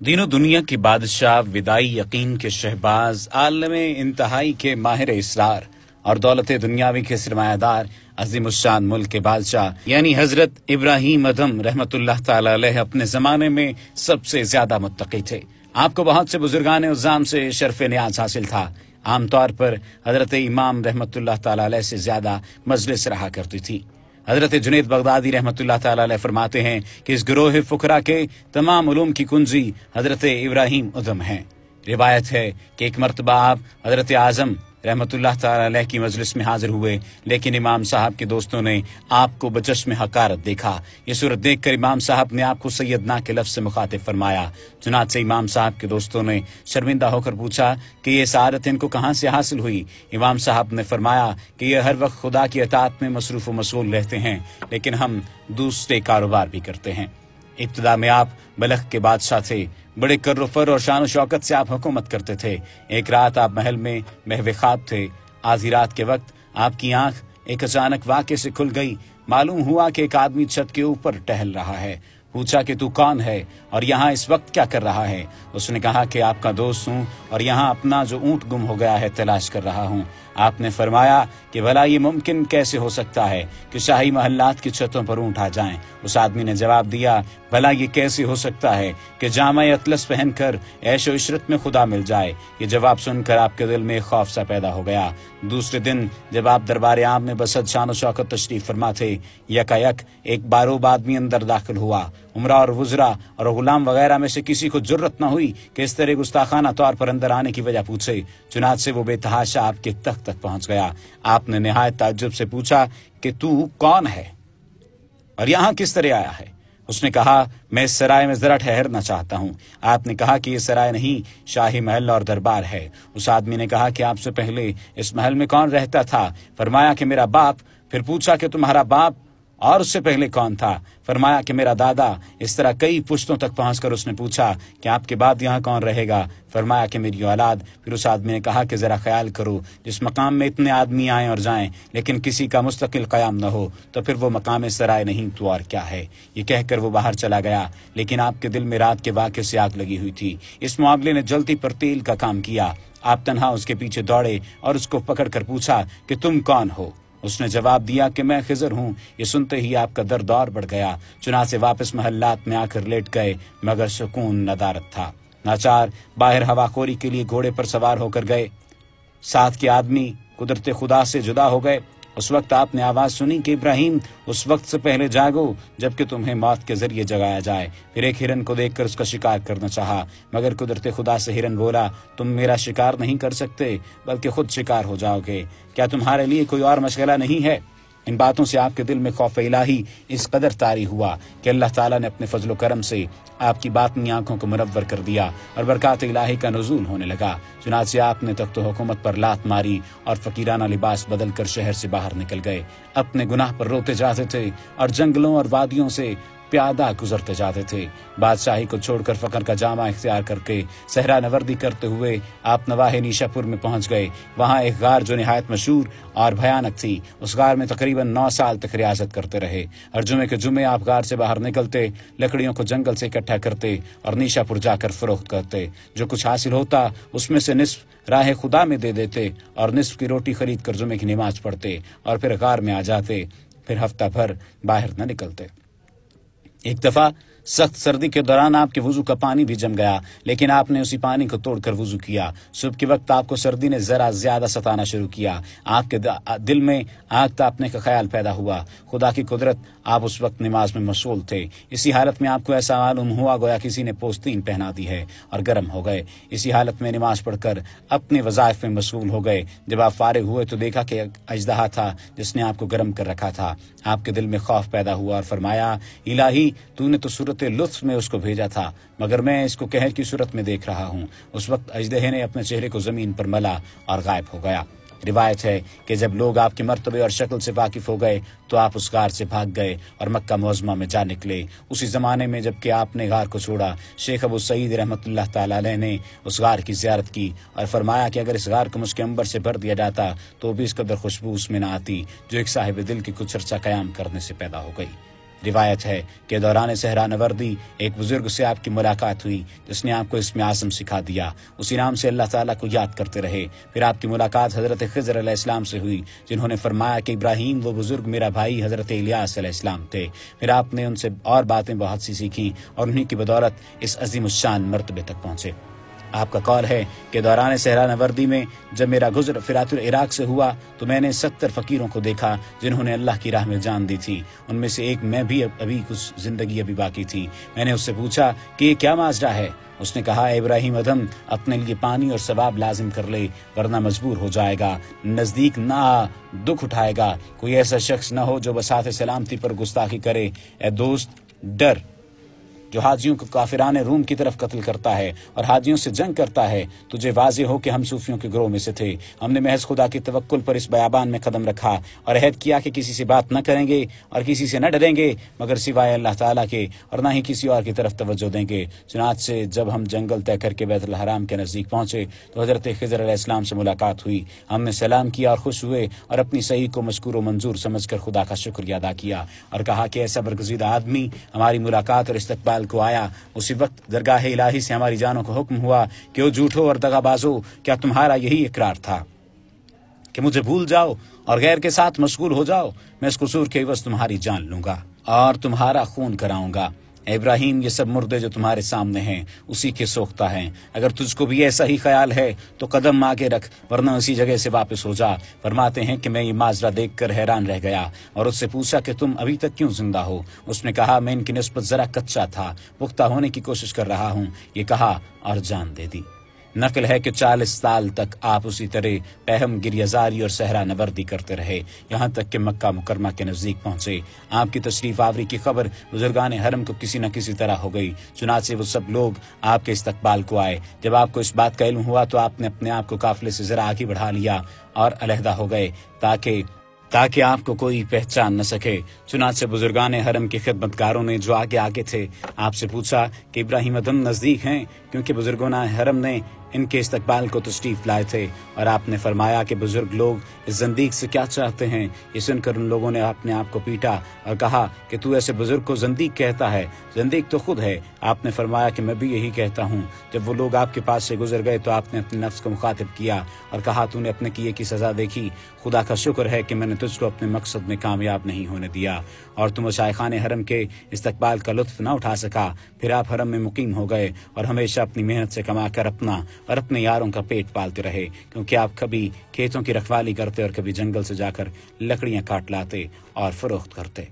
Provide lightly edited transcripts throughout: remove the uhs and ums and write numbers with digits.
دینوں دنیا کے بادشاہ، ودائی یقین کے شہباز، عالم انتہائی کے ماہر اسرار اور دولت دنیاوی کے سرمایہ دار، عظیم الشان ملک کے بادشاہ یعنی حضرت ابراہیم ادھم رحمۃ اللہ تعالی علیہ اپنے زمانے میں سب سے زیادہ متقی تھے۔ آپ کو بہت سے بزرگان عظام سے شرف نیاز حاصل تھا۔ عام طور پر حضرت امام رحمۃ اللہ تعالی علیہ سے زیادہ مجلس رہا کرتی تھی۔ حضرت جنید بغدادی رحمۃ اللہ تعالی علیہ فرماتے ہیں کہ اس گروہ فقراء کے تمام علوم کی کنجی حضرت ابراہیم ادھم ہیں۔ روایت ہے کہ ایک مرتبہ آپ حضرت اعظم رحمۃ اللہ تعالی علیہ کی مجلس میں حاضر ہوئے، لیکن امام صاحب کے دوستوں نے آپ کو بچشم حقارت دیکھا۔ یہ صورت دیکھ کر امام صاحب نے آپ کو سیدنا کے لفظ سے مخاطب فرمایا۔ چنانچہ امام صاحب کے دوستوں نے شرمندہ ہو کر پوچھا کہ یہ سعادت ان کو کہاں سے حاصل ہوئی؟ امام صاحب نے فرمایا کہ یہ ہر وقت خدا کی اطاعت میں مصروف و مشغول رہتے ہیں، لیکن ہم دوسرے کاروبار بھی کرتے ہیں۔ ابتدا میں آپ بلخ کے بادشاہ تھے۔ بڑے کر و فر اور شان و شوکت سے آپ حکومت کرتے تھے۔ ایک رات آپ محل میں محو خواب تھے۔ آدھی رات کے وقت آپ کی آنکھ ایک اچانک واقعے سے کھل گئی۔ معلوم ہوا کہ ایک آدمی چھت کے اوپر ٹہل رہا ہے۔ پوچھا کہ تو کون ہے اور یہاں اس وقت کیا کر رہا ہے؟ اس نے کہا کہ آپ کا دوست ہوں اور یہاں اپنا جو اونٹ گم ہو گیا ہے تلاش کر رہا ہوں۔ آپ نے فرمایا کہ بھلا یہ ممکن کیسے ہو سکتا ہے کہ شاہی محلات کی چھتوں پر اونٹ آ جائیں؟ اس آدمی نے جواب دیا، بھلا یہ کیسے ہو سکتا ہے کہ جامع اطلس پہن کر عیش و عشرت میں خدا مل جائے؟ یہ جواب سن کر آپ کے دل میں خوف سا پیدا ہو گیا۔ دوسرے دن جب آپ دربار عام میں بسد شان و شوکت تشریف فرما تھے، یکایک ایک باروب آدمی اندر داخل ہوا۔ عمرہ اور وزراء اور غلام وغیرہ میں سے کسی کو جرت نہ ہوئی کہ اس طرح گستاخانہ طور پر اندر آنے کی وجہ پوچھے۔ چنانچہ وہ بے تحاشا آپ کے تخت تک پہنچ گیا۔ آپ نے نہایت تعجب سے پوچھا کہ تو کون ہے اور یہاں کس طرح آیا ہے؟ اس نے کہا، میں اس سرائے میں ذرا ٹھہرنا چاہتا ہوں۔ آپ نے کہا کہ یہ سرائے نہیں، شاہی محل اور دربار ہے۔ اس آدمی نے کہا کہ آپ سے پہلے اس محل میں کون رہتا تھا؟ فرمایا کہ میرا باپ۔ پھر پوچھا کہ تمہارا باپ اور اس سے پہلے کون تھا؟ فرمایا کہ میرا دادا۔ اس طرح کئی پشتوں تک پہنچ کر اس نے پوچھا کہ آپ کے بعد یہاں کون رہے گا؟ فرمایا کہ میری اولاد۔ پھر اس آدمی نے کہا کہ ذرا خیال کرو، جس مقام میں اتنے آدمی آئیں اور جائیں لیکن کسی کا مستقل قیام نہ ہو تو پھر وہ مقام سرائے نہیں تو اور کیا ہے؟ یہ کہہ کر وہ باہر چلا گیا، لیکن آپ کے دل میں رات کے واقعے سے آگ لگی ہوئی تھی۔ اس معاملے نے جلدی پر تیل کا کام کیا۔ آپ تنہا اس کے پیچھے دوڑے اور اس کو پکڑ کر پوچھا کہ تم کون ہو؟ اس نے جواب دیا کہ میں خضر ہوں۔ یہ سنتے ہی آپ کا درد اور بڑھ گیا۔ چنانچہ واپس محلات میں آ کر لیٹ گئے، مگر سکون ندارت تھا۔ ناچار باہر ہوا خوری کے لیے گھوڑے پر سوار ہو کر گئے۔ ساتھ کے آدمی قدرت خدا سے جدا ہو گئے۔ اس وقت آپ نے آواز سنی کہ ابراہیم، اس وقت سے پہلے جاگو جبکہ تمہیں موت کے ذریعے جگایا جائے۔ پھر ایک ہرن کو دیکھ کر اس کا شکار کرنا چاہا، مگر قدرت خدا سے ہرن بولا، تم میرا شکار نہیں کر سکتے بلکہ خود شکار ہو جاؤ گے۔ کیا تمہارے لیے کوئی اور مشغلہ نہیں ہے؟ ان باتوں سے آپ کے دل میں خوف الہی اس قدر طاری ہوا کہ اللہ تعالیٰ نے اپنے فضل و کرم سے آپ کی باطنی آنکھوں کو منور کر دیا اور برکات الہی کا نزول ہونے لگا۔ چنانچہ آپ نے تخت و حکومت پر لات ماری اور فقیرانہ لباس بدل کر شہر سے باہر نکل گئے۔ اپنے گناہ پر روتے جاتے تھے اور جنگلوں اور وادیوں سے پیادہ گزرتے جاتے تھے۔ بادشاہی کو چھوڑ کر فقر کا جامہ اختیار کر کے صحرا نوردی کرتے ہوئے آپ نواح نیشا پور میں پہنچ گئے۔ وہاں ایک غار جو نہایت مشہور اور بھیانک تھی، اس غار میں تقریباً 9 سال تک ریاضت کرتے رہے۔ اور جمعے کے جمعے آپ غار سے باہر نکلتے، لکڑیوں کو جنگل سے اکٹھا کرتے اور نیشا پور جا کر فروخت کرتے۔ جو کچھ حاصل ہوتا اس میں سے نصف راہ خدا میں دے دیتے اور نصف کی روٹی خرید کر جمعے کی نماز پڑھتے اور پھر غار میں آ جاتے۔ پھر ہفتہ بھر باہر نہ نکلتے۔ ایک دفعہ سخت سردی کے دوران آپ کے وضو کا پانی بھی جم گیا، لیکن آپ نے اسی پانی کو توڑ کر وضو کیا۔ صبح کے وقت آپ کو سردی نے ذرا زیادہ ستانا شروع کیا۔ آپ کے دل میں آگ تاپنے کا خیال پیدا ہوا۔ خدا کی قدرت، آپ اس وقت نماز میں مشغول تھے۔ اسی حالت میں آپ کو ایسا معلوم ہوا گویا کسی نے پوستین پہنا دی ہے اور گرم ہو گئے۔ اسی حالت میں نماز پڑھ کر اپنے وظائف میں مشغول ہو گئے۔ جب آپ فارغ ہوئے تو دیکھا کہ اژدہا تھا جس نے آپ کو گرم کر رکھا تھا۔ آپ کے دل میں خوف پیدا ہوا اور فرمایا، الہی، تو نے تو صورت لطف میں اس کو بھیجا تھا، مگر میں اس کو قہر کی صورت میں دیکھ رہا ہوں۔ اس وقت اژدہے نے اپنے چہرے کو زمین پر ملا اور غائب ہو گیا۔ روایت ہے کہ جب لوگ آپ کے مرتبے اور شکل سے واقف ہو گئے تو آپ اس غار سے بھاگ گئے اور مکہ معظمہ میں جا نکلے۔ اسی زمانے میں جب کہ آپ نے غار کو چھوڑا، شیخ ابو سعید رحمۃ اللہ تعالی علیہ نے اس غار کی زیارت کی اور فرمایا کہ اگر اس غار کو مشک عنبر سے بھر دیا جاتا تو بھی اس قدر خوشبو اس میں نہ آتی جو ایک صاحب دل کی کچھ عرصہ قیام کرنے سے پیدا ہو گئی۔ روایت ہے کہ دوران صحرا نوردی ایک بزرگ سے آپ کی ملاقات ہوئی جس نے آپ کو اسم اعظم سکھا دیا. اسی نام سے اللہ تعالیٰ کو یاد کرتے رہے. پھر آپ کی ملاقات حضرت خضر علیہ السلام سے ہوئی جنہوں نے فرمایا کہ ابراہیم وہ بزرگ میرا بھائی حضرت الیاس علیہ السلام تھے. پھر آپ نے ان سے اور باتیں بہت سی سیکھیں اور انہی کی بدولت اس عظیم الشان مرتبے تک پہنچے. آپ کا قول ہے کہ دوران صحرا نوردی میں جب میرا گزر فرات العراق سے ہوا تو میں نے 70 فقیروں کو دیکھا جنہوں نے اللہ کی راہ میں جان دی تھی. ان میں سے ایک میں بھی ابھی کچھ زندگی ابھی باقی تھی. میں نے اس سے پوچھا کہ یہ کیا ماجرا ہے؟ اس نے کہا اے ابراہیم ادم اپنے لیے پانی اور ثواب لازم کر لے ورنہ مجبور ہو جائے گا. نزدیک نہ آ، دکھ اٹھائے گا. کوئی ایسا شخص نہ ہو جو بساط سلامتی پر گستاخی کرے. اے دوست ڈر جو حاجیوں کو کافران روم کی طرف قتل کرتا ہے اور حاجیوں سے جنگ کرتا ہے. تجھے واضح ہو کہ ہم صوفیوں کے گروہ میں سے تھے. ہم نے محض خدا کی توکل پر اس بیابان میں قدم رکھا اور عہد کیا کہ کسی سے بات نہ کریں گے اور کسی سے نہ ڈریں گے مگر سوائے اللہ تعالیٰ کے اور نہ ہی کسی اور کی طرف توجہ دیں گے. چنانچہ جب ہم جنگل طے کر کے بیت الحرام کے نزدیک پہنچے تو حضرت خضر علیہ السلام سے ملاقات ہوئی. ہم نے سلام کیا اور خوش ہوئے اور اپنی صحیح کو مشکور و منظور سمجھ کر خدا کا شکریہ ادا کیا اور کہا کہ ایسا برگزیدہ آدمی ہماری ملاقات اور استقبال کو آیا. اسی وقت درگاہ الہی سے ہماری جانوں کو حکم ہوا کہ او جھوٹو اور دغا بازو، کیا تمہارا یہی اقرار تھا کہ مجھے بھول جاؤ اور غیر کے ساتھ مشغول ہو جاؤ؟ میں اس قصور کے عوض تمہاری جان لوں گا اور تمہارا خون کراؤں گا. اے ابراہیم یہ سب مردے جو تمہارے سامنے ہیں اسی کے سوختہ ہیں. اگر تجھ کو بھی ایسا ہی خیال ہے تو قدم آگے رکھ ورنہ اسی جگہ سے واپس ہو جا. فرماتے ہیں کہ میں یہ ماجرا دیکھ کر حیران رہ گیا اور اس سے پوچھا کہ تم ابھی تک کیوں زندہ ہو؟ اس نے کہا میں ان کی نسبت ذرا کچا تھا، پختہ ہونے کی کوشش کر رہا ہوں. یہ کہا اور جان دے دی. نقل ہے کہ 40 سال تک آپ اسی طرح پہم گریزاری اور صحرا نوردی کرتے رہے یہاں تک کہ مکہ مکرمہ کے نزدیک پہنچے. آپ کی تشریف آوری کی خبر بزرگان حرم کو کسی نہ کسی طرح ہو گئی. چنانچہ وہ سب لوگ آپ کے استقبال کو آئے. جب آپ کو اس بات کا علم ہوا تو آپ نے اپنے آپ کو قافلے سے ذرا آگے بڑھا لیا اور علیحدہ ہو گئے تاکہ آپ کو کوئی پہچان نہ سکے. چنانچہ بزرگان حرم کے خدمتگاروں نے جو آگے آگے تھے آپ سے پوچھا کہ ابراہیم ادم نزدیک ہیں، کیونکہ بزرگان حرم نے ان کے استقبال کو تشریف لائے تھے. اور آپ نے فرمایا کہ بزرگ لوگ اس زندیق سے کیا چاہتے ہیں؟ یہ سن کر ان لوگوں نے اپنے آپ کو پیٹا اور کہا کہ تو ایسے بزرگ کو زندیق کہتا ہے؟ زندیق تو خود ہے. آپ نے فرمایا کہ میں بھی یہی کہتا ہوں. جب وہ لوگ آپ کے پاس سے گزر گئے تو آپ نے اپنے نفس کو مخاطب کیا اور کہا تو نے اپنے کیے کی سزا دیکھی. خدا کا شکر ہے کہ میں نے تجھ کو اپنے مقصد میں کامیاب نہیں ہونے دیا اور تم مشائخان حرم کے استقبال کا لطف نہ اٹھا سکا. پھر آپ حرم میں مقیم ہو گئے اور ہمیشہ اپنی محنت سے کما کر اپنا اور اپنے یاروں کا پیٹ پالتے رہے، کیونکہ آپ کبھی کھیتوں کی رکھوالی کرتے اور کبھی جنگل سے جا کر لکڑیاں کاٹ لاتے اور فروخت کرتے.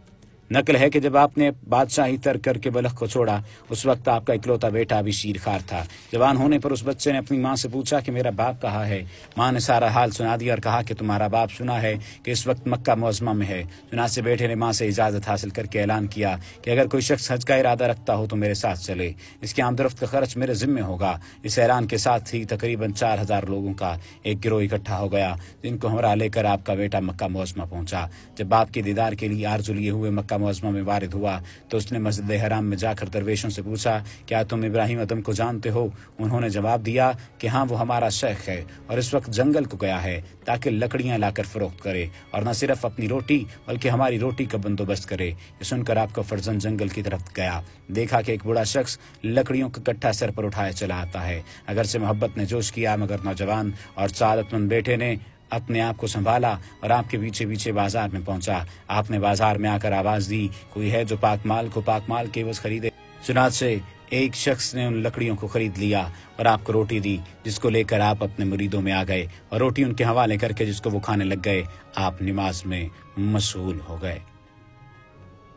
نقل ہے کہ جب آپ نے بادشاہی ترک کر کے بلخ کو چھوڑا اس وقت آپ کا اکلوتا بیٹا بھی شیر خوار تھا. جوان ہونے پر اس بچے نے اپنی ماں سے پوچھا کہ میرا باپ کہاں ہے؟ ماں نے سارا حال سنا دیا اور کہا کہ تمہارا باپ سنا ہے کہ اس وقت مکہ معظمہ میں ہے. چنانچہ بیٹے نے ماں سے اجازت حاصل کر کے اعلان کیا کہ اگر کوئی شخص حج کا ارادہ رکھتا ہو تو میرے ساتھ چلے، اس کے آمد کا خرچ میرے ذمے ہوگا. اس اعلان کے ساتھ ہی تقریباً 4000 لوگوں کا ایک گروہ اکٹھا ہو گیا جن کو ہمراہ لے کر آپ کا بیٹا مکہ معظمہ پہنچا. جب باپ کے دیدار کے لیے آرزو لیے ہوئے مکہ معظمہ میں وارد ہوا تو اس نے مسجد حرام میں جا کر درویشوں سے پوچھا کیا تم ابراہیم ادم کو جانتے ہو؟ انہوں نے جواب دیا کہ ہاں وہ ہمارا شیخ ہے اور اس وقت جنگل کو گیا ہے تاکہ لکڑیاں لا کر فروخت کرے اور نہ صرف اپنی روٹی بلکہ ہماری روٹی کا بندوبست کرے. یہ سن کر آپ کا فرزند جنگل کی طرف گیا. دیکھا کہ ایک بڑا شخص لکڑیوں کا کٹھا سر پر اٹھائے چلا آتا ہے. اگرچہ محبت نے جوش کیا مگر نوجوان اور سعادت مند بیٹے نے اپنے آپ کو سنبھالا اور آپ کے پیچھے پیچھے بازار میں پہنچا. آپ نے بازار میں آ کر آواز دی کوئی ہے جو پاک مال کو پاک مال کے عوض خریدے؟ چنانچہ ایک شخص نے ان لکڑیوں کو خرید لیا اور آپ کو روٹی دی جس کو لے کر آپ اپنے مریدوں میں آ گئے اور روٹی ان کے حوالے کر کے جس کو وہ کھانے لگ گئے آپ نماز میں مشغول ہو گئے.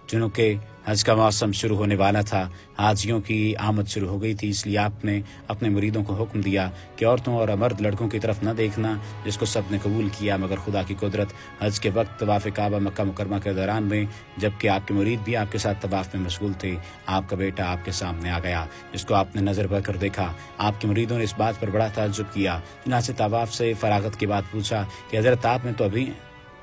چونکہ حج کا موسم شروع ہونے والا تھا، حاجیوں کی آمد شروع ہو گئی تھی، اس لیے آپ نے اپنے مریدوں کو حکم دیا کہ عورتوں اور مرد لڑکوں کی طرف نہ دیکھنا، جس کو سب نے قبول کیا مگر خدا کی قدرت حج کے وقت طواف کعبہ مکہ مکرمہ کے دوران میں جبکہ آپ کے مرید بھی آپ کے ساتھ طواف میں مشغول تھے آپ کا بیٹا آپ کے سامنے آ گیا جس کو آپ نے نظر بھر کر دیکھا. آپ کے مریدوں نے اس بات پر بڑا تعجب کیا. چنانچہ طواف سے فراغت کے بعد پوچھا کہ حضرت آپ نے تو ابھی